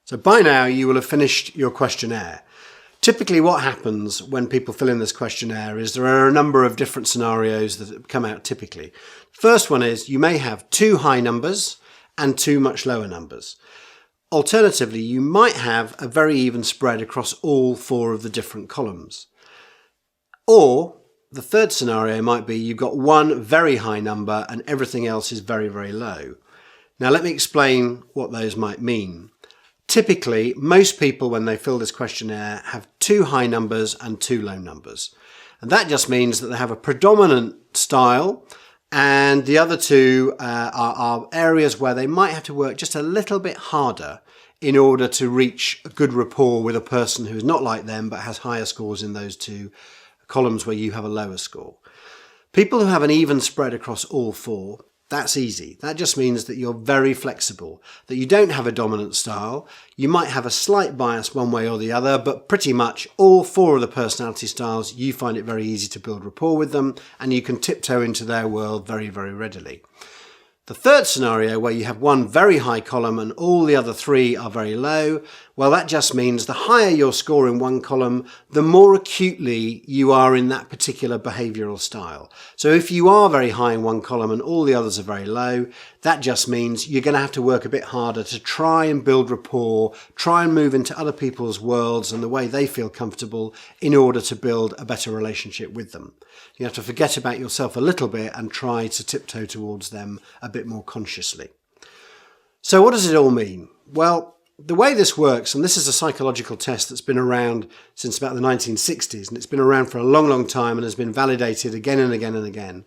So by now you will have finished your questionnaire. Typically what happens when people fill in this questionnaire is there are a number of different scenarios that come out typically. First one is you may have two high numbers and two much lower numbers. Alternatively, you might have a very even spread across all four of the different columns. Or the third scenario might be you've got one very high number and everything else is very, very low. Now let me explain what those might mean. Typically, most people when they fill this questionnaire have two high numbers and two low numbers. And that just means that they have a predominant style and the other two are areas where they might have to work just a little bit harder in order to reach a good rapport with a person who is not like them but has higher scores in those two columns where you have a lower score. People who have an even spread across all four, that's easy. That just means that you're very flexible, that you don't have a dominant style. You might have a slight bias one way or the other, but pretty much all four of the personality styles, you find it very easy to build rapport with them and you can tiptoe into their world very, very readily. The third scenario where you have one very high column and all the other three are very low, well, that just means the higher your score in one column, the more acutely you are in that particular behavioural style. So if you are very high in one column and all the others are very low, that just means you're going to have to work a bit harder to try and build rapport, try and move into other people's worlds and the way they feel comfortable in order to build a better relationship with them. You have to forget about yourself a little bit and try to tiptoe towards them a bit more consciously. So what does it all mean? Well, the way this works, and this is a psychological test that's been around since about the 1960s, and it's been around for a long, long time and has been validated again and again and again.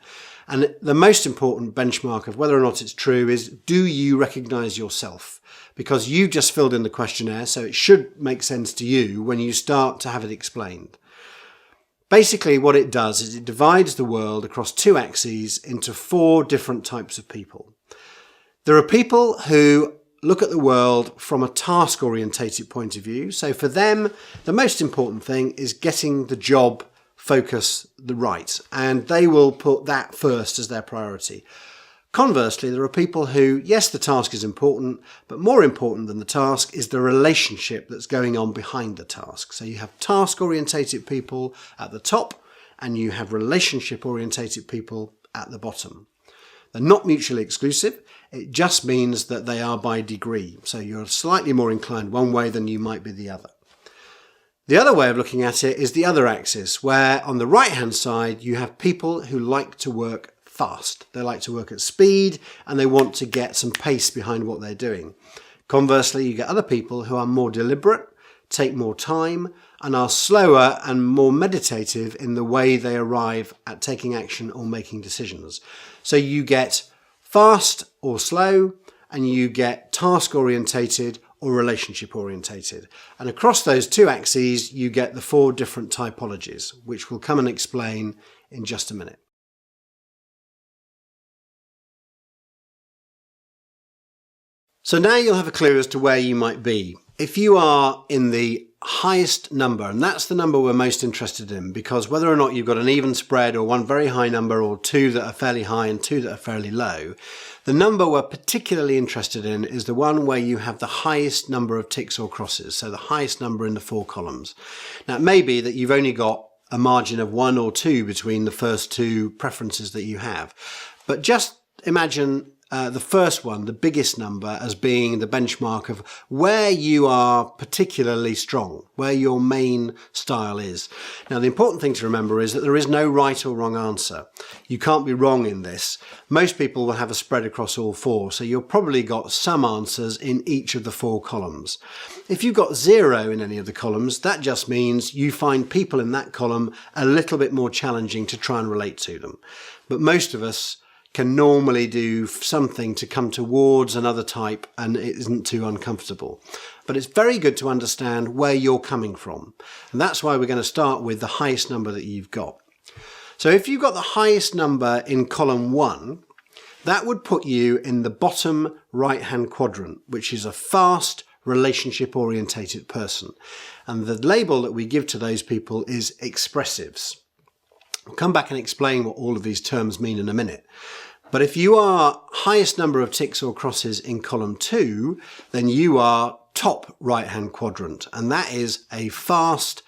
And the most important benchmark of whether or not it's true is, do you recognise yourself? Because you just filled in the questionnaire, so it should make sense to you when you start to have it explained. Basically what it does is it divides the world across two axes into four different types of people. There are people who look at the world from a task-orientated point of view. So for them, the most important thing is getting the job focus right, and they will put that first as their priority. Conversely, there are people who, yes, the task is important, but more important than the task is the relationship that's going on behind the task. So you have task-orientated people at the top, and you have relationship-orientated people at the bottom. They're not mutually exclusive. It just means that they are by degree. So you're slightly more inclined one way than you might be the other. The other way of looking at it is the other axis, where on the right-hand side, you have people who like to work fast. They like to work at speed and they want to get some pace behind what they're doing. Conversely, you get other people who are more deliberate, take more time, and are slower and more meditative in the way they arrive at taking action or making decisions. So you get fast or slow, and you get task-orientated or relationship-orientated. And across those two axes, you get the four different typologies, which we'll come and explain in just a minute. So now you'll have a clue as to where you might be. If you are in the highest number, and that's the number we're most interested in, because whether or not you've got an even spread or one very high number or two that are fairly high and two that are fairly low, the number we're particularly interested in is the one where you have the highest number of ticks or crosses, so the highest number in the four columns. Now it may be that you've only got a margin of 1 or 2 between the first two preferences that you have, but just imagine the first one, the biggest number, as being the benchmark of where you are particularly strong, where your main style is. Now, the important thing to remember is that there is no right or wrong answer. You can't be wrong in this. Most people will have a spread across all four, so you've probably got some answers in each of the four columns. If you've got 0 in any of the columns, that just means you find people in that column a little bit more challenging to try and relate to them. But most of us can normally do something to come towards another type and it isn't too uncomfortable. But it's very good to understand where you're coming from. And that's why we're going to start with the highest number that you've got. So if you've got the highest number in column 1, that would put you in the bottom right-hand quadrant, which is a fast, relationship-orientated person. And the label that we give to those people is expressives. I'll come back and explain what all of these terms mean in a minute. But if you are highest number of ticks or crosses in column 2, then you are top right-hand quadrant, and that is a fast,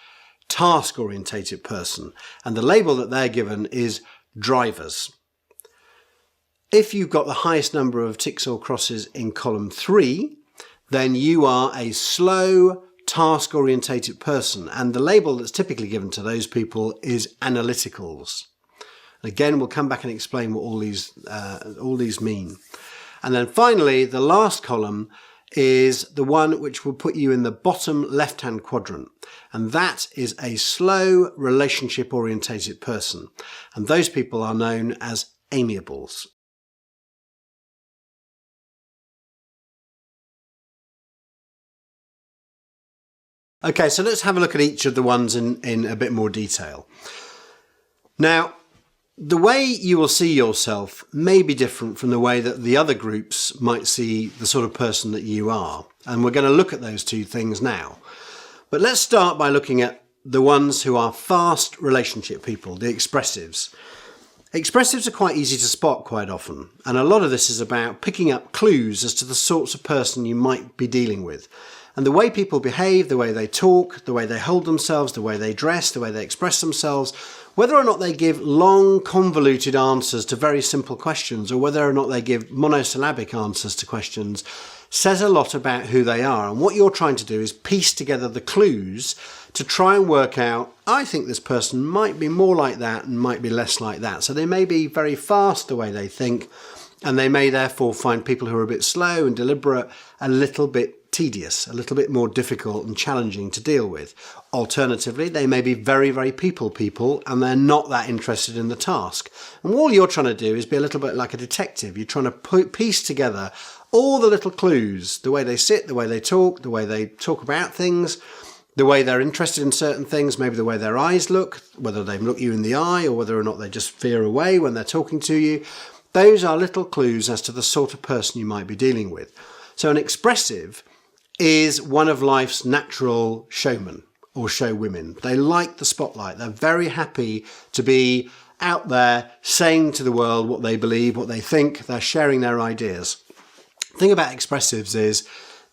task-orientated person. And the label that they're given is drivers. If you've got the highest number of ticks or crosses in column 3, then you are a slow, task-orientated person. And the label that's typically given to those people is Analyticals. Again, we'll come back and explain what all these mean. And then finally, the last column is the one which will put you in the bottom left-hand quadrant. And that is a slow, relationship-orientated person. And those people are known as amiables. Okay, so let's have a look at each of the ones in a bit more detail. Now, the way you will see yourself may be different from the way that the other groups might see the sort of person that you are. And we're going to look at those two things now. But let's start by looking at the ones who are fast relationship people, the expressives. Expressives are quite easy to spot quite often. And a lot of this is about picking up clues as to the sorts of person you might be dealing with. And the way people behave, the way they talk, the way they hold themselves, the way they dress, the way they express themselves, whether or not they give long, convoluted answers to very simple questions, or whether or not they give monosyllabic answers to questions, says a lot about who they are. And what you're trying to do is piece together the clues to try and work out, I think this person might be more like that and might be less like that. So they may be very fast the way they think, and they may therefore find people who are a bit slow and deliberate a little bit tedious, a little bit more difficult and challenging to deal with. Alternatively, they may be very, very people and they're not that interested in the task. And all you're trying to do is be a little bit like a detective. You're trying to piece together all the little clues, the way they sit, the way they talk about things, the way they're interested in certain things, maybe the way their eyes look, whether they look you in the eye or whether or not they just veer away when they're talking to you. Those are little clues as to the sort of person you might be dealing with. So an expressive is one of life's natural showmen or showwomen. They like the spotlight. They're very happy to be out there saying to the world what they believe, what they think. They're sharing their ideas. The thing about expressives is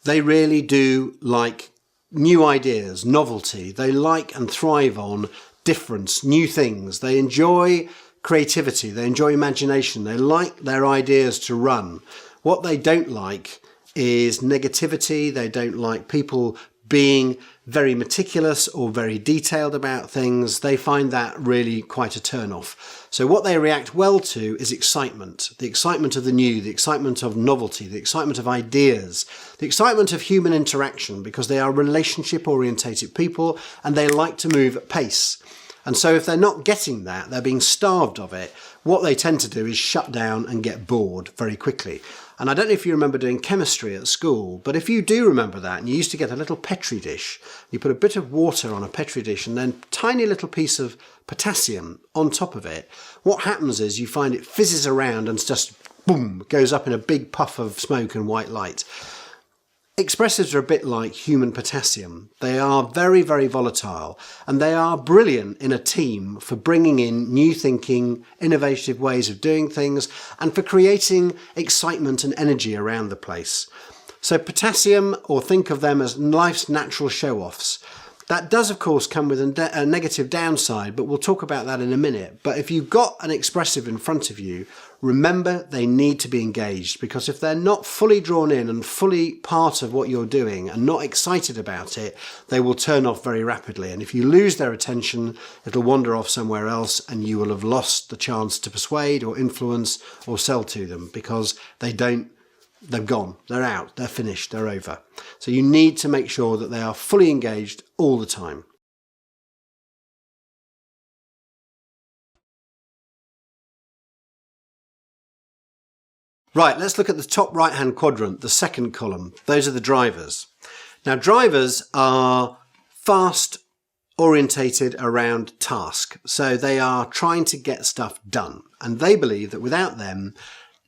they really do like new ideas, novelty. They like and thrive on difference, new things. They enjoy creativity. They enjoy imagination. They like their ideas to run. What they don't like is negativity. They don't like people being very meticulous or very detailed about things. They find that really quite a turn-off. So what they react well to is excitement. The excitement of the new, the excitement of novelty, the excitement of ideas, the excitement of human interaction, because they are relationship-orientated people and they like to move at pace. And so if they're not getting that, they're being starved of it, what they tend to do is shut down and get bored very quickly. And I don't know if you remember doing chemistry at school, but if you do remember that, and you used to get a little Petri dish, you put a bit of water on a Petri dish and then a tiny little piece of potassium on top of it, what happens is you find it fizzes around and just boom, goes up in a big puff of smoke and white light. Expressives are a bit like human potassium. They are very, very volatile, and they are brilliant in a team for bringing in new thinking, innovative ways of doing things, and for creating excitement and energy around the place. So potassium, or think of them as life's natural show-offs. That does, of course, come with a negative downside, but we'll talk about that in a minute. But if you've got an expressive in front of you, remember they need to be engaged, because if they're not fully drawn in and fully part of what you're doing and not excited about it, they will turn off very rapidly. And if you lose their attention, it'll wander off somewhere else and you will have lost the chance to persuade or influence or sell to them, because they've gone, they're out, they're finished, they're over. So you need to make sure that they are fully engaged all the time. Right, let's look at the top right-hand quadrant, the second column. Those are the drivers. Now, drivers are fast orientated around task. So they are trying to get stuff done. And they believe that without them,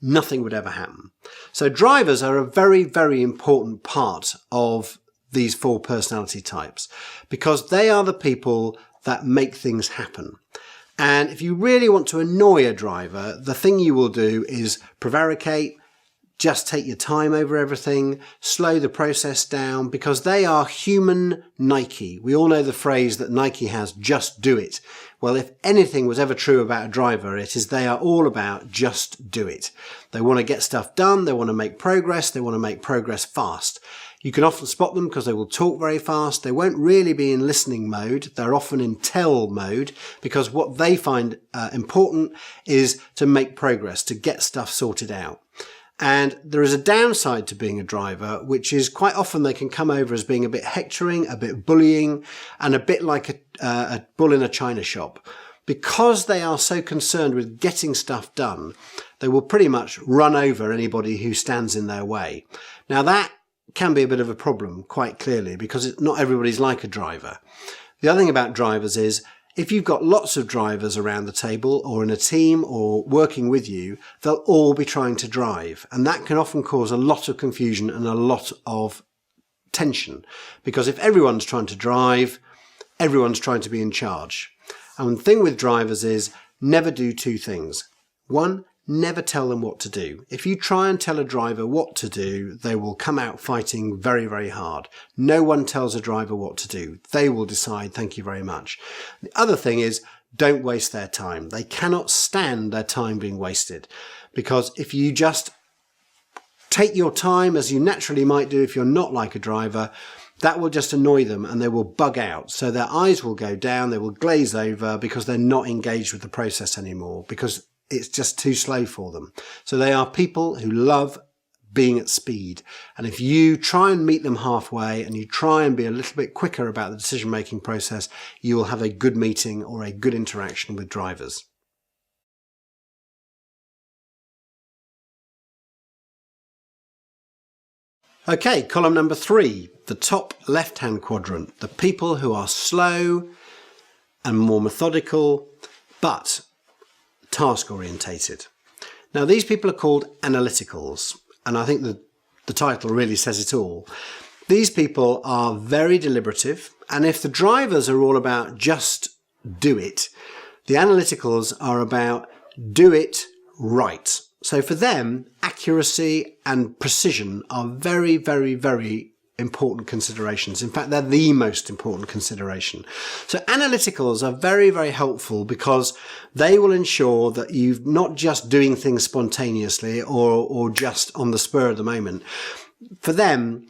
nothing would ever happen. So drivers are a very, very important part of these four personality types, because they are the people that make things happen. And if you really want to annoy a driver, the thing you will do is prevaricate, just take your time over everything, slow the process down, because they are human Nike. We all know the phrase that Nike has, just do it. Well, if anything was ever true about a driver, it is they are all about just do it. They want to get stuff done, they want to make progress, they want to make progress fast. You can often spot them because they will talk very fast. They won't really be in listening mode. They're often in tell mode, because what they find important is to make progress, to get stuff sorted out. And there is a downside to being a driver, which is quite often they can come over as being a bit hectoring, a bit bullying, and a bit like a bull in a china shop. Because they are so concerned with getting stuff done, they will pretty much run over anybody who stands in their way. Now that can be a bit of a problem, quite clearly, because not everybody's like a driver. The other thing about drivers is, if you've got lots of drivers around the table or in a team or working with you, they'll all be trying to drive. And that can often cause a lot of confusion and a lot of tension. Because if everyone's trying to drive, everyone's trying to be in charge. And the thing with drivers is never do two things. One, never tell them what to do. If you try and tell a driver what to do, they will come out fighting very, very hard. No one tells a driver what to do. They will decide, thank you very much. The other thing is, don't waste their time. They cannot stand their time being wasted. Because if you just take your time, as you naturally might do if you're not like a driver, that will just annoy them and they will bug out. So their eyes will go down, they will glaze over because they're not engaged with the process anymore, because it's just too slow for them. So they are people who love being at speed. And if you try and meet them halfway and you try and be a little bit quicker about the decision-making process, you will have a good meeting or a good interaction with drivers. Okay, column number 3, the top left-hand quadrant, the people who are slow and more methodical, but task orientated. Now these people are called Analyticals, and I think the title really says it all. These people are very deliberative, and if the drivers are all about just do it, the Analyticals are about do it right. So for them, accuracy and precision are very, very, very important considerations. In fact, they're the most important consideration. So Analyticals are very, very helpful because they will ensure that you're not just doing things spontaneously or just on the spur of the moment. For them,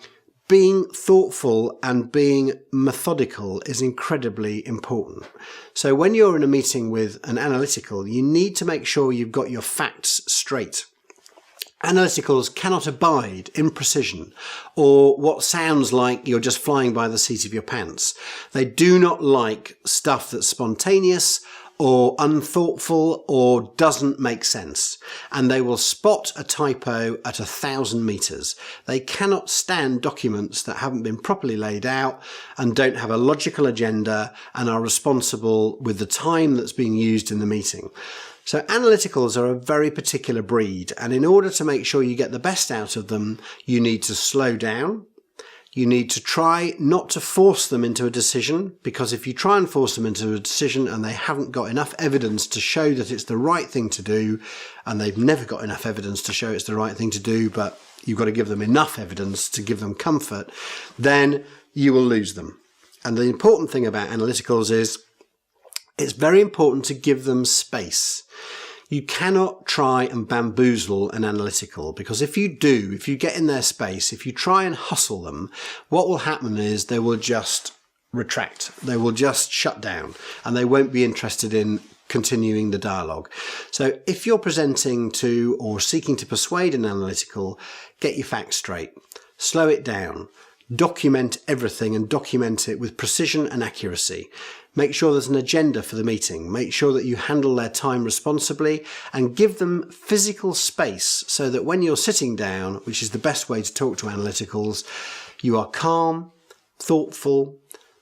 being thoughtful and being methodical is incredibly important. So when you're in a meeting with an analytical, you need to make sure you've got your facts straight. Analyticals cannot abide imprecision or what sounds like you're just flying by the seat of your pants. They do not like stuff that's spontaneous or unthoughtful or doesn't make sense. And they will spot a typo at 1,000 meters. They cannot stand documents that haven't been properly laid out and don't have a logical agenda and are responsible with the time that's being used in the meeting. So analyticals are a very particular breed, and in order to make sure you get the best out of them, you need to slow down. You need to try not to force them into a decision, because if you try and force them into a decision and they haven't got enough evidence to show that it's the right thing to do, and they've never got enough evidence to show it's the right thing to do, but you've got to give them enough evidence to give them comfort, then you will lose them. And the important thing about analyticals is it's very important to give them space. You cannot try and bamboozle an analytical, because if you do, if you get in their space, if you try and hustle them, what will happen is they will just retract. They will just shut down and they won't be interested in continuing the dialogue. So if you're presenting to or seeking to persuade an analytical, get your facts straight, slow it down, document everything and document it with precision and accuracy. Make sure there's an agenda for the meeting. Make sure that you handle their time responsibly and give them physical space so that when you're sitting down, which is the best way to talk to analyticals, you are calm, thoughtful,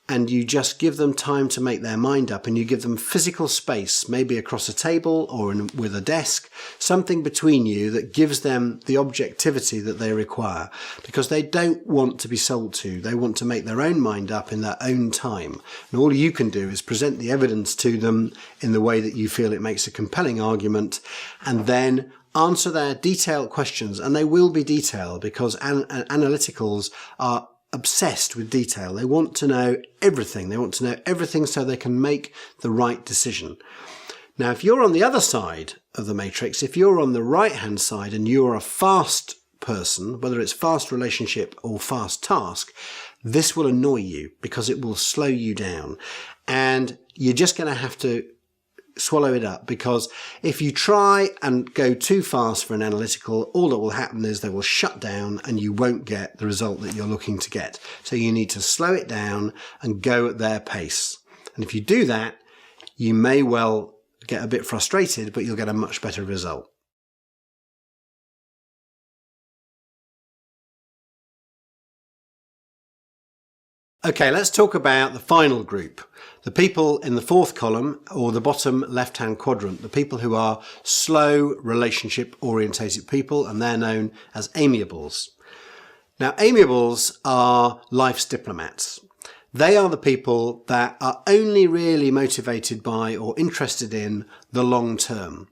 and you just give them time to make their mind up, and you give them physical space, maybe across a table or with a desk, something between you that gives them the objectivity that they require, because they don't want to be sold to. They want to make their own mind up in their own time. And all you can do is present the evidence to them in the way that you feel it makes a compelling argument, and then answer their detailed questions, and they will be detailed because analyticals are obsessed with detail. They want to know everything. They want to know everything so they can make the right decision. Now, if you're on the other side of the matrix, if you're on the right-hand side and you're a fast person, whether it's fast relationship or fast task, this will annoy you because it will slow you down. And you're just going to have to swallow it up, because if you try and go too fast for an analytical, all that will happen is they will shut down and you won't get the result that you're looking to get. So you need to slow it down and go at their pace. And if you do that, you may well get a bit frustrated, but you'll get a much better result. Okay, let's talk about the final group. The people in the fourth column, or the bottom left-hand quadrant, the people who are slow relationship-orientated people, and they're known as amiables. Now, amiables are life's diplomats. They are the people that are only really motivated by or interested in the long term.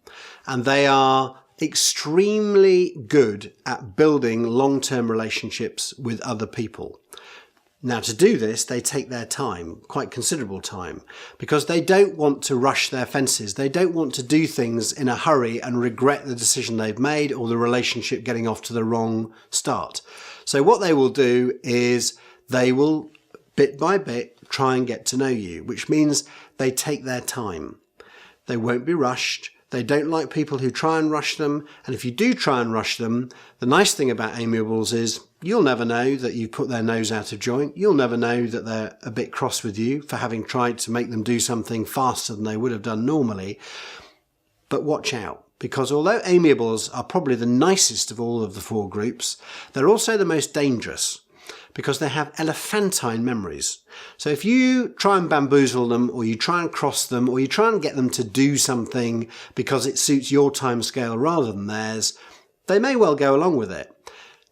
And they are extremely good at building long-term relationships with other people. Now, to do this, they take their time, quite considerable time, because they don't want to rush their fences. They don't want to do things in a hurry and regret the decision they've made or the relationship getting off to the wrong start. So what they will do is they will, bit by bit, try and get to know you, which means they take their time. They won't be rushed. They don't like people who try and rush them. And if you do try and rush them, the nice thing about amiables is you'll never know that you've put their nose out of joint. You'll never know that they're a bit cross with you for having tried to make them do something faster than they would have done normally. But watch out, because although amiables are probably the nicest of all of the four groups, they're also the most dangerous, because they have elephantine memories. So if you try and bamboozle them, or you try and cross them, or you try and get them to do something because it suits your time scale rather than theirs, they may well go along with it.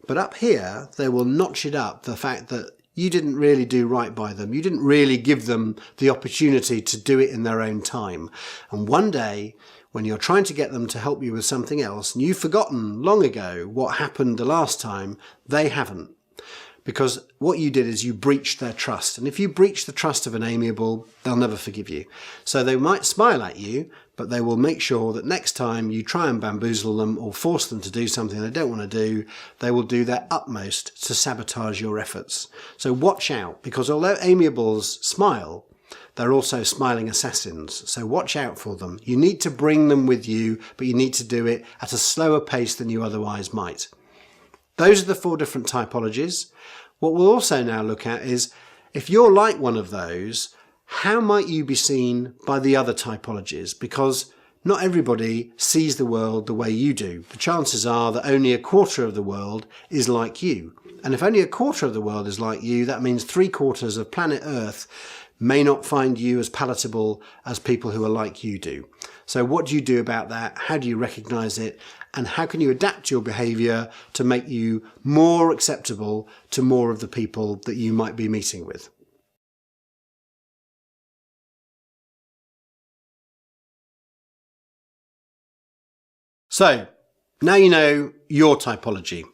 But up here, they will notch it up, the fact that you didn't really do right by them. You didn't really give them the opportunity to do it in their own time. And one day, when you're trying to get them to help you with something else, and you've forgotten long ago what happened the last time, they haven't. Because what you did is you breached their trust. And if you breach the trust of an amiable, they'll never forgive you. So they might smile at you, but they will make sure that next time you try and bamboozle them or force them to do something they don't want to do, they will do their utmost to sabotage your efforts. So watch out, because although amiables smile, they're also smiling assassins. So watch out for them. You need to bring them with you, but you need to do it at a slower pace than you otherwise might. Those are the four different typologies. What we'll also now look at is, if you're like one of those, how might you be seen by the other typologies? Because not everybody sees the world the way you do. The chances are that only a quarter of the world is like you. And if only a quarter of the world is like you, that means 3/4 of planet Earth may not find you as palatable as people who are like you do. So what do you do about that? How do you recognize it? And how can you adapt your behavior to make you more acceptable to more of the people that you might be meeting with? So now you know your typology,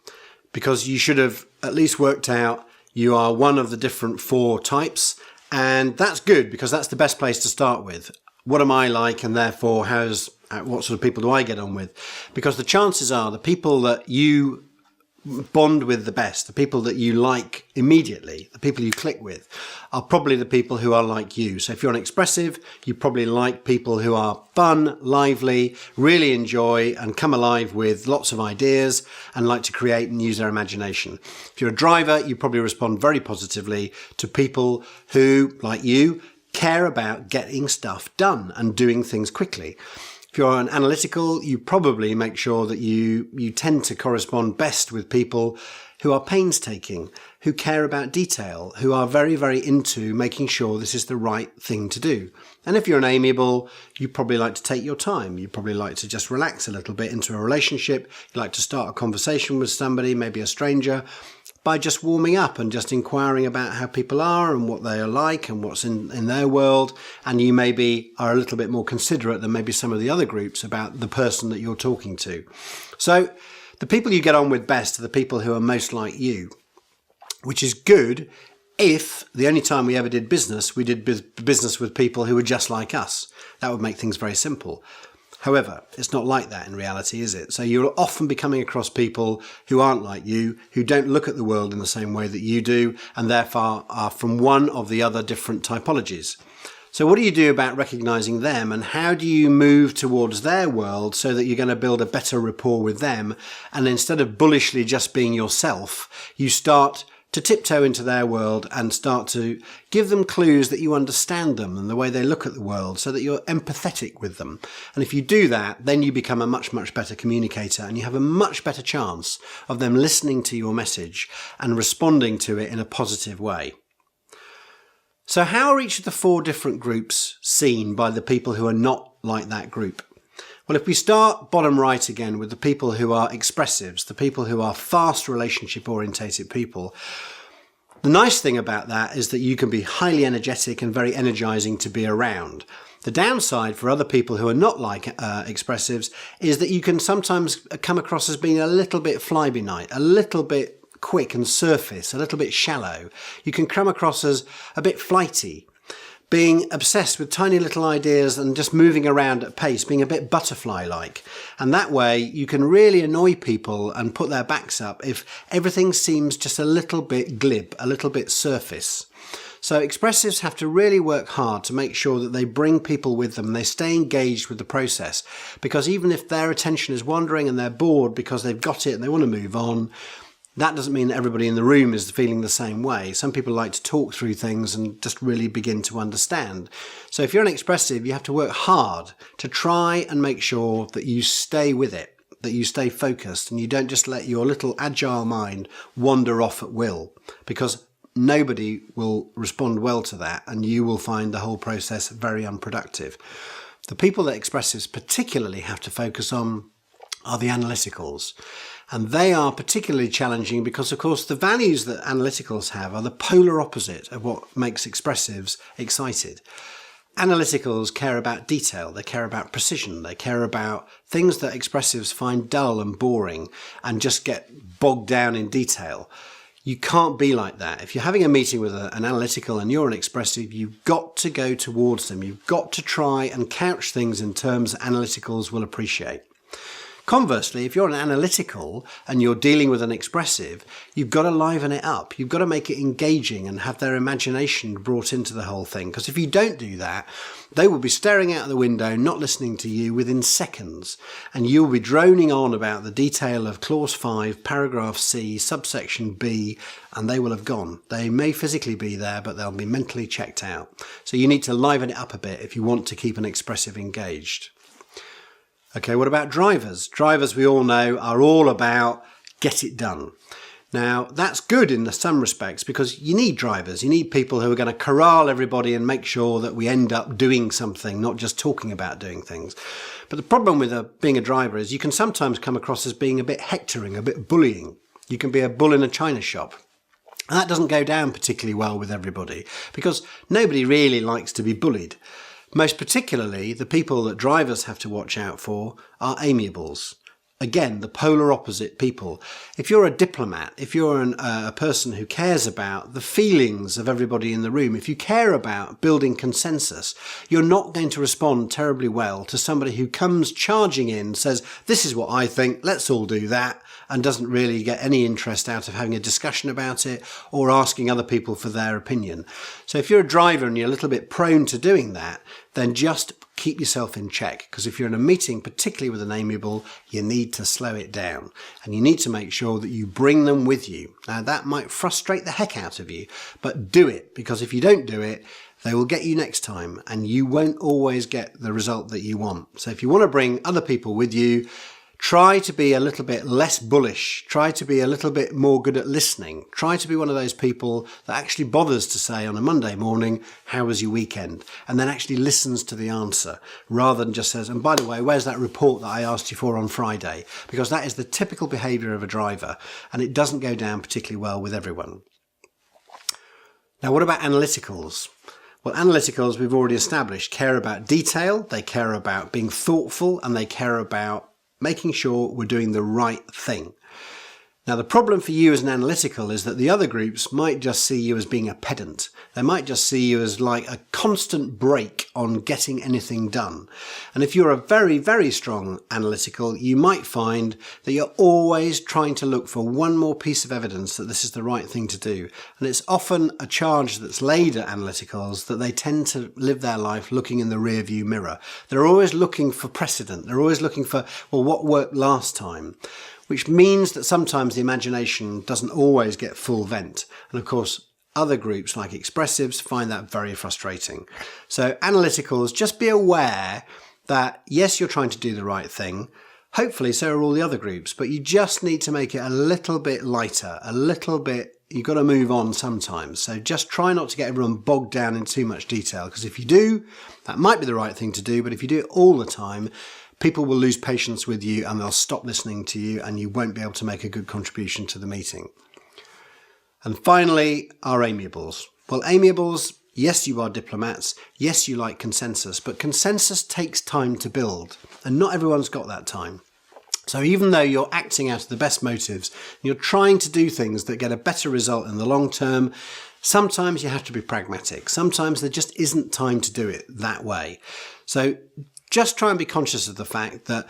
because you should have at least worked out you are one of the different four types. And that's good, because that's the best place to start with. What am I like, and therefore what sort of people do I get on with? Because the chances are the people that you bond with the best, the people that you like immediately, the people you click with, are probably the people who are like you. So if you're an expressive, you probably like people who are fun, lively, really enjoy and come alive with lots of ideas and like to create and use their imagination. If you're a driver, you probably respond very positively to people who, like you, care about getting stuff done and doing things quickly. If you're an analytical, you probably make sure that you tend to correspond best with people who are painstaking, who care about detail, who are very, very into making sure this is the right thing to do. And if you're an amiable, you probably like to take your time. You probably like to just relax a little bit into a relationship. You like to start a conversation with somebody, maybe a stranger. by just warming up and just inquiring about how people are and what they are like and what's in their world. And you maybe are a little bit more considerate than maybe some of the other groups about the person that you're talking to. So the people you get on with best are the people who are most like you, which is good if the only time we ever did business, we did business with people who were just like us. That would make things very simple. However, it's not like that in reality, is it? So you'll often be coming across people who aren't like you, who don't look at the world in the same way that you do, and therefore are from one of the other different typologies. So what do you do about recognizing them, and how do you move towards their world so that you're going to build a better rapport with them? And instead of bullishly just being yourself, you start to tiptoe into their world and start to give them clues that you understand them and the way they look at the world, so that you're empathetic with them. And if you do that, then you become a much, much better communicator, and you have a much better chance of them listening to your message and responding to it in a positive way. So how are each of the 4 different groups seen by the people who are not like that group? Well, if we start bottom right again with the people who are expressives, the people who are fast relationship orientated people, the nice thing about that is that you can be highly energetic and very energizing to be around. The downside for other people who are not like expressives is that you can sometimes come across as being a little bit fly-by-night, a little bit quick and surface, a little bit shallow. You can come across as a bit flighty, being obsessed with tiny little ideas and just moving around at pace, being a bit butterfly-like. And that way you can really annoy people and put their backs up if everything seems just a little bit glib, a little bit surface. So expressives have to really work hard to make sure that they bring people with them, they stay engaged with the process, because even if their attention is wandering and they're bored because they've got it and they want to move on, that doesn't mean that everybody in the room is feeling the same way. Some people like to talk through things and just really begin to understand. So if you're an expressive, you have to work hard to try and make sure that you stay with it, that you stay focused, and you don't just let your little agile mind wander off at will, because nobody will respond well to that, and you will find the whole process very unproductive. The people that expressives particularly have to focus on are the analyticals. And they are particularly challenging because, of course, the values that analyticals have are the polar opposite of what makes expressives excited. Analyticals care about detail, they care about precision, they care about things that expressives find dull and boring and just get bogged down in detail. You can't be like that. If you're having a meeting with an analytical and you're an expressive, you've got to go towards them. You've got to try and couch things in terms that analyticals will appreciate. Conversely, if you're an analytical and you're dealing with an expressive, you've got to liven it up. You've got to make it engaging and have their imagination brought into the whole thing. Because if you don't do that, they will be staring out the window, not listening to you within seconds. And you'll be droning on about the detail of clause 5, paragraph C, subsection B, and they will have gone. They may physically be there, but they'll be mentally checked out. So you need to liven it up a bit if you want to keep an expressive engaged. Okay, what about drivers? Drivers, we all know, are all about get it done. Now, that's good in some respects because you need drivers. You need people who are going to corral everybody and make sure that we end up doing something, not just talking about doing things. But the problem with being a driver is you can sometimes come across as being a bit hectoring, a bit bullying. You can be a bull in a china shop. And that doesn't go down particularly well with everybody because nobody really likes to be bullied. Most particularly, the people that drivers have to watch out for are amiables. Again, the polar opposite people. If you're a diplomat, if you're a person who cares about the feelings of everybody in the room, if you care about building consensus, you're not going to respond terribly well to somebody who comes charging in, says, this is what I think, let's all do that, and doesn't really get any interest out of having a discussion about it or asking other people for their opinion. So if you're a driver and you're a little bit prone to doing that, then just keep yourself in check, because if you're in a meeting, particularly with an amiable, you need to slow it down and you need to make sure that you bring them with you. Now that might frustrate the heck out of you, but do it, because if you don't do it, they will get you next time and you won't always get the result that you want. So if you want to bring other people with you, Try to be a little bit less bullish. Try to be a little bit more good at listening. Try to be one of those people that actually bothers to say on a Monday morning, how was your weekend? And then actually listens to the answer rather than just says, and by the way, where's that report that I asked you for on Friday? Because that is the typical behaviour of a driver, and it doesn't go down particularly well with everyone. Now, what about analyticals? Well, analyticals, we've already established, care about detail, they care about being thoughtful, and they care about making sure we're doing the right thing. Now, the problem for you as an analytical is that the other groups might just see you as being a pedant. They might just see you as like a constant brake on getting anything done. And if you're a very, very strong analytical, you might find that you're always trying to look for one more piece of evidence that this is the right thing to do. And it's often a charge that's laid at analyticals that they tend to live their life looking in the rear view mirror. They're always looking for precedent. They're always looking for, well, what worked last time? Which means that sometimes the imagination doesn't always get full vent. And of course, other groups like Expressives find that very frustrating. So analyticals, just be aware that yes, you're trying to do the right thing. Hopefully so are all the other groups, but you just need to make it a little bit lighter, a little bit, you've got to move on sometimes. So just try not to get everyone bogged down in too much detail, because if you do, that might be the right thing to do, but if you do it all the time, people will lose patience with you and they'll stop listening to you and you won't be able to make a good contribution to the meeting. And finally, our amiables. Well, amiables, yes, you are diplomats. Yes, you like consensus, but consensus takes time to build and not everyone's got that time. So even though you're acting out of the best motives, you're trying to do things that get a better result in the long term, sometimes you have to be pragmatic. Sometimes there just isn't time to do it that way. So just try and be conscious of the fact that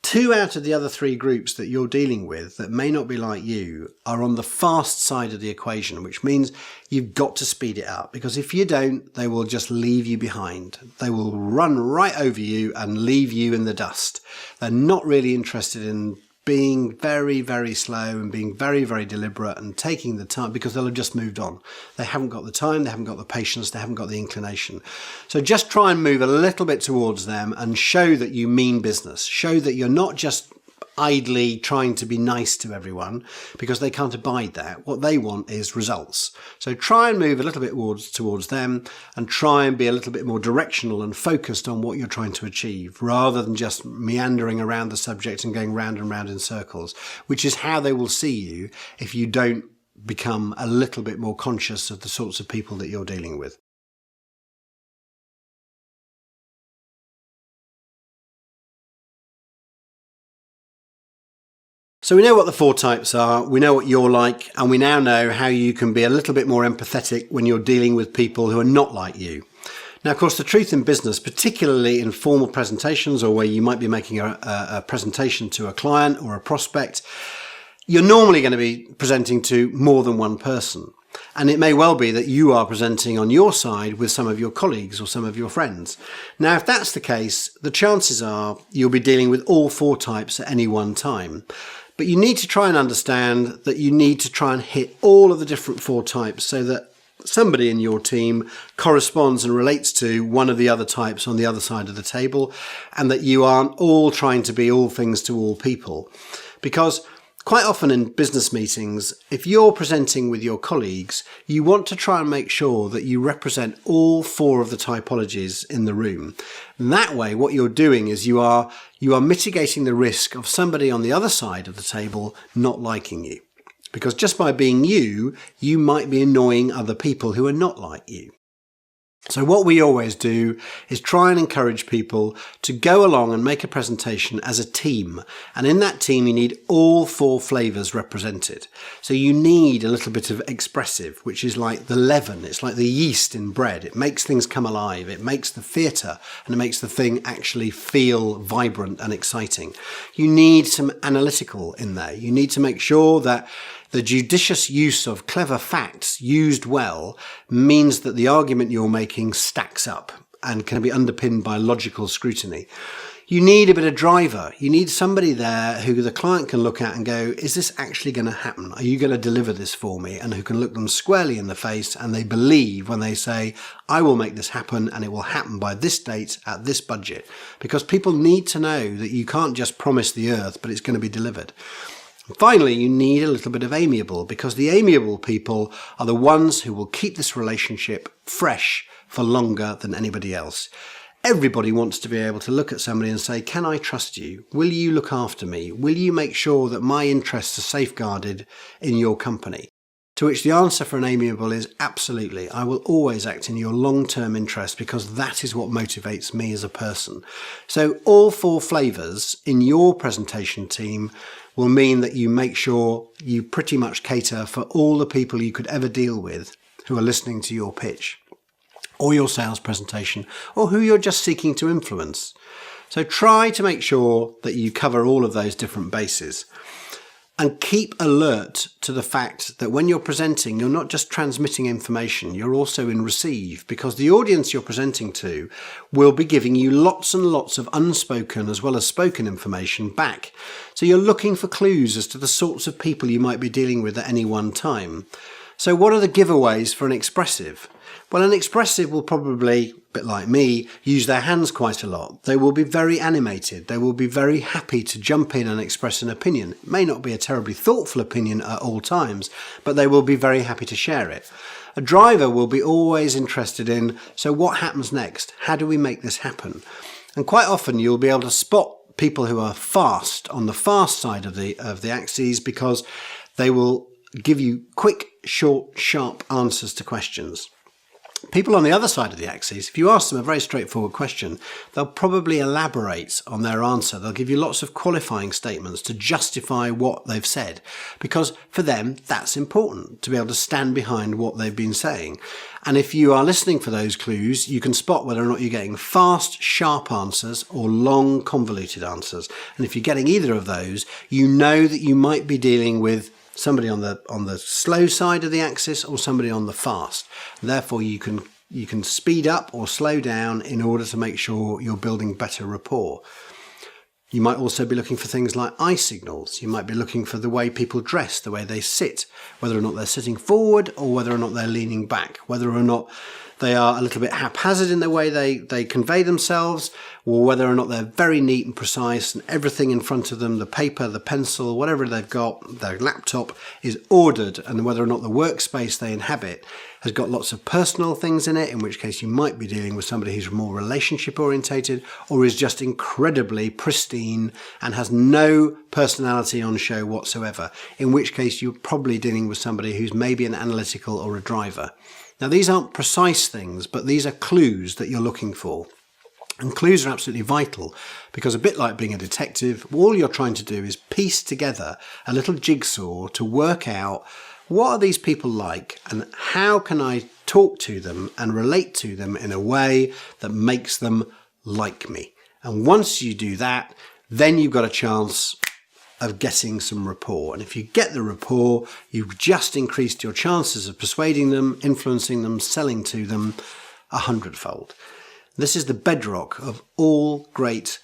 2 out of the other 3 groups that you're dealing with that may not be like you are on the fast side of the equation, which means you've got to speed it up, because if you don't, they will just leave you behind. They will run right over you and leave you in the dust. They're not really interested in being very, very slow and being very, very deliberate and taking the time, because they'll have just moved on. They haven't got the time, they haven't got the patience, they haven't got the inclination. So just try and move a little bit towards them and show that you mean business. Show that you're not just idly trying to be nice to everyone, because they can't abide that. What they want is results. So try and move a little bit towards them and try and be a little bit more directional and focused on what you're trying to achieve, rather than just meandering around the subject and going round and round in circles, which is how they will see you if you don't become a little bit more conscious of the sorts of people that you're dealing with. So we know what the 4 types are, we know what you're like, and we now know how you can be a little bit more empathetic when you're dealing with people who are not like you. Now, of course, the truth in business, particularly in formal presentations or where you might be making a presentation to a client or a prospect, you're normally going to be presenting to more than one person. And it may well be that you are presenting on your side with some of your colleagues or some of your friends. Now, if that's the case, the chances are you'll be dealing with all 4 types at any one time. But you need to try and understand that you need to try and hit all of the different 4 types so that somebody in your team corresponds and relates to one of the other types on the other side of the table, and that you aren't all trying to be all things to all people. Because quite often in business meetings, if you're presenting with your colleagues, you want to try and make sure that you represent all 4 of the typologies in the room. And that way, what you're doing is you are mitigating the risk of somebody on the other side of the table not liking you. Because just by being you, you might be annoying other people who are not like you. So what we always do is try and encourage people to go along and make a presentation as a team. And in that team, you need all 4 flavours represented. So you need a little bit of expressive, which is like the leaven. It's like the yeast in bread. It makes things come alive. It makes the theatre and it makes the thing actually feel vibrant and exciting. You need some analytical in there. You need to make sure that the judicious use of clever facts used well means that the argument you're making stacks up and can be underpinned by logical scrutiny. You need a bit of driver. You need somebody there who the client can look at and go, is this actually going to happen? Are you going to deliver this for me? And who can look them squarely in the face and they believe when they say, I will make this happen and it will happen by this date at this budget. Because people need to know that you can't just promise the earth, but it's going to be delivered. And finally, you need a little bit of amiable, because the amiable people are the ones who will keep this relationship fresh for longer than anybody else. Everybody wants to be able to look at somebody and say, can I trust you? Will you look after me? Will you make sure that my interests are safeguarded in your company? To which the answer for an amiable is absolutely. I will always act in your long-term interest because that is what motivates me as a person. So all 4 flavours in your presentation team will mean that you make sure you pretty much cater for all the people you could ever deal with who are listening to your pitch, or your sales presentation, or who you're just seeking to influence. So try to make sure that you cover all of those different bases. And keep alert to the fact that when you're presenting, you're not just transmitting information, you're also in receive, because the audience you're presenting to will be giving you lots and lots of unspoken as well as spoken information back. So you're looking for clues as to the sorts of people you might be dealing with at any one time. So what are the giveaways for an expressive? Well, an expressive will probably, a bit like me, use their hands quite a lot. They will be very animated. They will be very happy to jump in and express an opinion. It may not be a terribly thoughtful opinion at all times, but they will be very happy to share it. A driver will be always interested in, so what happens next? How do we make this happen? And quite often you'll be able to spot people who are fast on the fast side of the axes, because they will give you quick, short, sharp answers to questions. People on the other side of the axis, if you ask them a very straightforward question, they'll probably elaborate on their answer. They'll give you lots of qualifying statements to justify what they've said, because for them, that's important, to be able to stand behind what they've been saying. And if you are listening for those clues, you can spot whether or not you're getting fast, sharp answers or long, convoluted answers. And if you're getting either of those, you know that you might be dealing with somebody on the slow side of the axis or somebody on the fast. Therefore, you can speed up or slow down in order to make sure you're building better rapport. You might also be looking for things like eye signals. You might be looking for the way people dress, the way they sit, whether or not they're sitting forward or whether or not they're leaning back, whether or not they are a little bit haphazard in the way they convey themselves, or whether or not they're very neat and precise and everything in front of them, the paper, the pencil, whatever they've got, their laptop is ordered, and whether or not the workspace they inhabit has got lots of personal things in it, in which case you might be dealing with somebody who's more relationship orientated or is just incredibly pristine and has no personality on show whatsoever, in which case you're probably dealing with somebody who's maybe an analytical or a driver. Now, these aren't precise things, but these are clues that you're looking for. And clues are absolutely vital, because a bit like being a detective, all you're trying to do is piece together a little jigsaw to work out what are these people like and how can I talk to them and relate to them in a way that makes them like me. And once you do that, then you've got a chance of getting some rapport. And if you get the rapport, you've just increased your chances of persuading them, influencing them, selling to them 100-fold. This is the bedrock of all great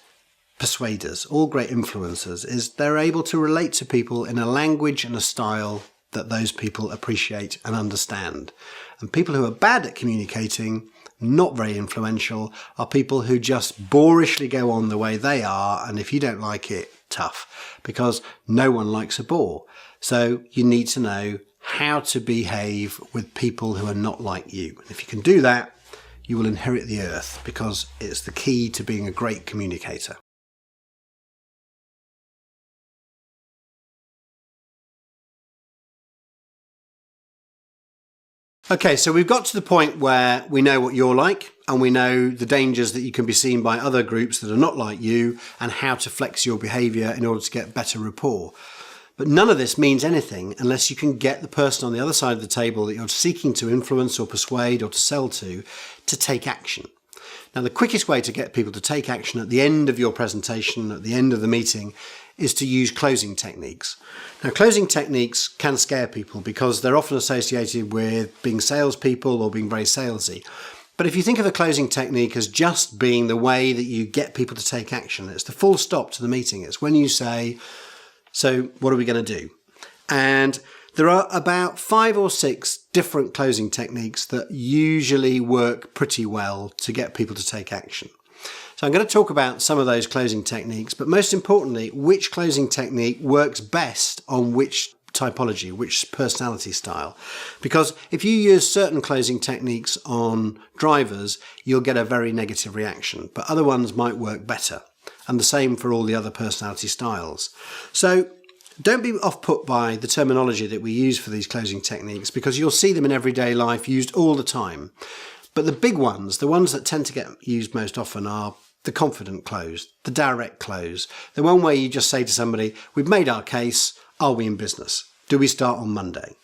persuaders, all great influencers, is they're able to relate to people in a language and a style that those people appreciate and understand. And people who are bad at communicating, not very influential, are people who just boorishly go on the way they are, and if you don't like it, tough, because no one likes a bore. So you need to know how to behave with people who are not like you. And if you can do that, you will inherit the earth, because it's the key to being a great communicator. Okay, so we've got to the point where we know what you're like, and we know the dangers that you can be seen by other groups that are not like you, and how to flex your behaviour in order to get better rapport. But none of this means anything unless you can get the person on the other side of the table that you're seeking to influence or persuade or to sell to take action. Now, the quickest way to get people to take action at the end of your presentation, at the end of the meeting, is to use closing techniques. Now, closing techniques can scare people because they're often associated with being salespeople or being very salesy. But if you think of a closing technique as just being the way that you get people to take action, it's the full stop to the meeting. It's when you say, so what are we going to do? And there are about 5 or 6 different closing techniques that usually work pretty well to get people to take action. So I'm going to talk about some of those closing techniques, but most importantly, which closing technique works best on which typology, which personality style. Because if you use certain closing techniques on drivers, you'll get a very negative reaction, but other ones might work better. And the same for all the other personality styles. So don't be off-put by the terminology that we use for these closing techniques, because you'll see them in everyday life used all the time. But the big ones, the ones that tend to get used most often, are the confident close, the direct close, the one where you just say to somebody, we've made our case, are we in business? Do we start on Monday?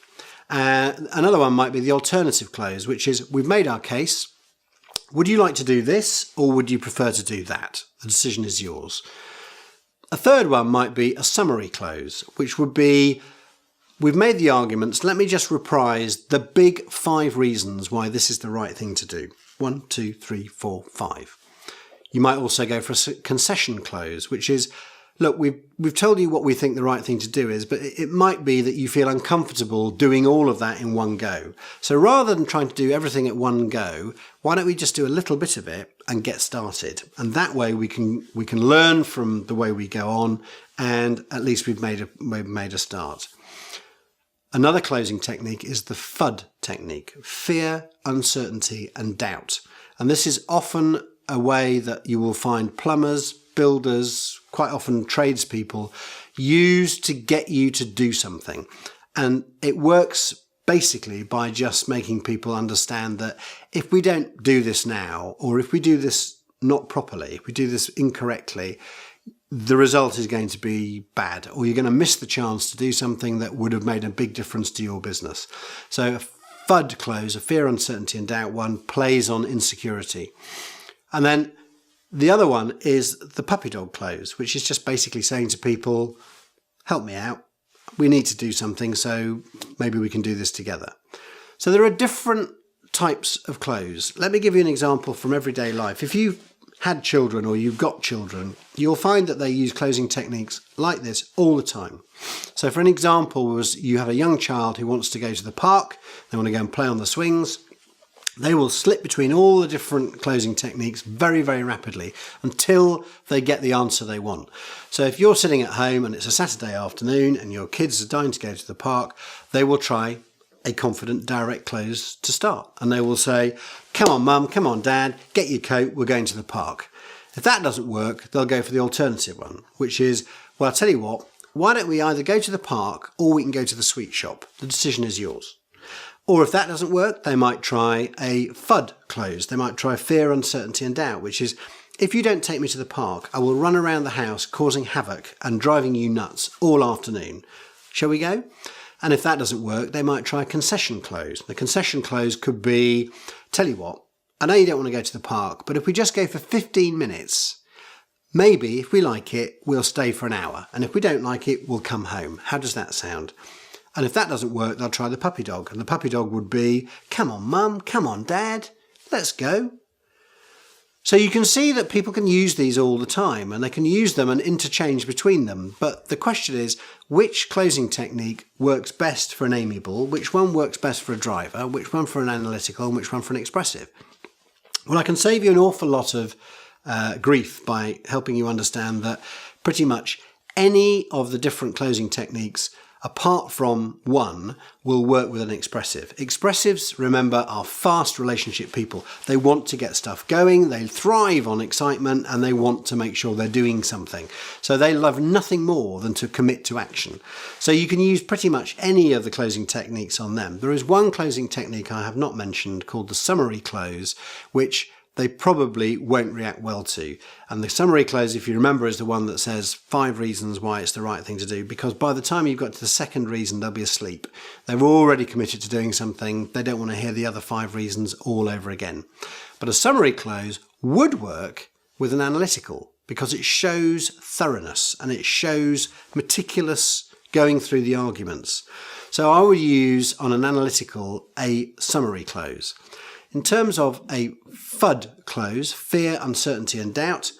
Another one might be the alternative close, which is, we've made our case, would you like to do this or would you prefer to do that? The decision is yours. A third one might be a summary close, which would be, we've made the arguments, let me just reprise the big 5 reasons why this is the right thing to do. 1, 2, 3, 4, 5. You might also go for a concession close, which is, look, we've told you what we think the right thing to do is, but it might be that you feel uncomfortable doing all of that in one go. So rather than trying to do everything at one go, why don't we just do a little bit of it and get started? And that way we can learn from the way we go on, and at least we've made a start. Another closing technique is the FUD technique, fear, uncertainty and doubt. And this is often a way that you will find plumbers, builders, quite often tradespeople, use to get you to do something. And it works basically by just making people understand that if we don't do this now, or if we do this not properly, if we do this incorrectly, the result is going to be bad, or you're going to miss the chance to do something that would have made a big difference to your business. So a FUD close, a fear, uncertainty and doubt one, plays on insecurity. And then the other one is the puppy dog close, which is just basically saying to people, help me out. We need to do something, so maybe we can do this together. So there are different types of close. Let me give you an example from everyday life. If you've had children or you've got children, you'll find that they use closing techniques like this all the time. So for an example was, you have a young child who wants to go to the park, they want to go and play on the swings. They will slip between all the different closing techniques very, very rapidly until they get the answer they want. So if you're sitting at home and it's a Saturday afternoon and your kids are dying to go to the park, they will try a confident direct close to start. And they will say, come on mum, come on dad, get your coat, we're going to the park. If that doesn't work, they'll go for the alternative one, which is, well, I'll tell you what, why don't we either go to the park or we can go to the sweet shop? The decision is yours. Or if that doesn't work, they might try a FUD close. They might try fear, uncertainty and doubt, which is, if you don't take me to the park, I will run around the house causing havoc and driving you nuts all afternoon. Shall we go? And if that doesn't work, they might try a concession close. The concession close could be, tell you what, I know you don't want to go to the park, but if we just go for 15 minutes, maybe if we like it, we'll stay for an hour. And if we don't like it, we'll come home. How does that sound? And if that doesn't work, they'll try the puppy dog. And the puppy dog would be, come on mum, come on dad, let's go. So you can see that people can use these all the time, and they can use them and interchange between them. But the question is, which closing technique works best for an amiable, which one works best for a driver, which one for an analytical, and which one for an expressive? Well, I can save you an awful lot of grief by helping you understand that pretty much any of the different closing techniques, apart from one, will work with an expressive. Expressives, remember, are fast relationship people. They want to get stuff going, they thrive on excitement, and they want to make sure they're doing something. So they love nothing more than to commit to action. So you can use pretty much any of the closing techniques on them. There is one closing technique I have not mentioned called the summary close, which they probably won't react well to. And the summary close, if you remember, is the one that says 5 reasons why it's the right thing to do, because by the time you've got to the second reason, they'll be asleep. They've already committed to doing something. They don't want to hear the other 5 reasons all over again. But a summary close would work with an analytical because it shows thoroughness and it shows meticulous going through the arguments. So I would use on an analytical a summary close. In terms of a FUD close, fear, uncertainty and doubt,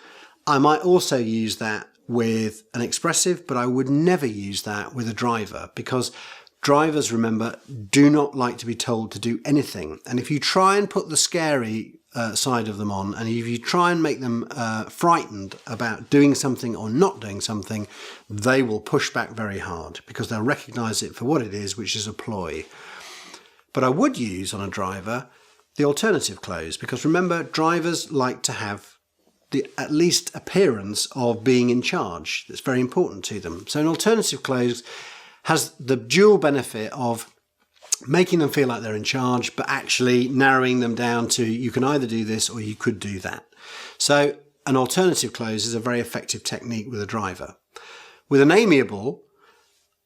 I might also use that with an expressive, but I would never use that with a driver, because drivers, remember, do not like to be told to do anything. And if you try and put the scary side of them on, and if you try and make them frightened about doing something or not doing something, they will push back very hard because they'll recognize it for what it is, which is a ploy. But I would use on a driver the alternative close, because remember, drivers like to have the at least appearance of being in charge. It's very important to them. So an alternative close has the dual benefit of making them feel like they're in charge, but actually narrowing them down to, you can either do this or you could do that. So an alternative close is a very effective technique with a driver. With an amiable,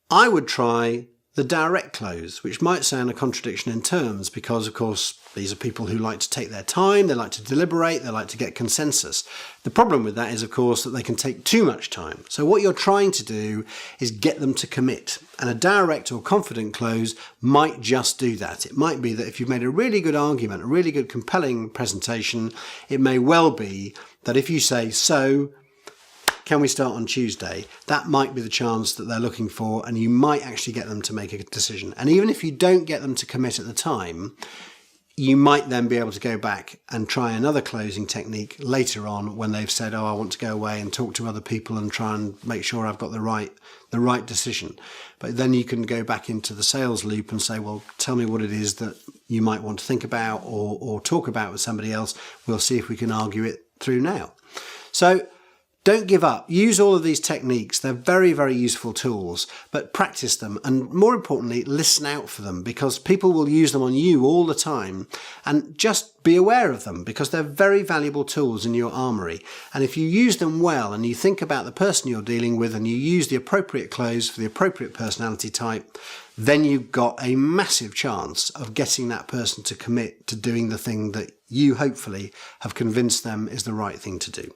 I would try the direct close, which might sound a contradiction in terms, because of course these are people who like to take their time, they like to deliberate, they like to get consensus. The problem with that is, of course, that they can take too much time. So what you're trying to do is get them to commit, and a direct or confident close might just do that. It might be that if you've made a really good argument, a really good compelling presentation, it may well be that if you say, so can we start on Tuesday? That might be the chance that they're looking for, and you might actually get them to make a decision. And even if you don't get them to commit at the time, you might then be able to go back and try another closing technique later on when they've said, oh, I want to go away and talk to other people and try and make sure I've got the right decision. But then you can go back into the sales loop and say, well, tell me what it is that you might want to think about or talk about with somebody else. We'll see if we can argue it through now. So don't give up. Use all of these techniques. They're very, very useful tools, but practice them. And more importantly, listen out for them, because people will use them on you all the time. And just be aware of them, because they're very valuable tools in your armory. And if you use them well and you think about the person you're dealing with and you use the appropriate close for the appropriate personality type, then you've got a massive chance of getting that person to commit to doing the thing that you hopefully have convinced them is the right thing to do.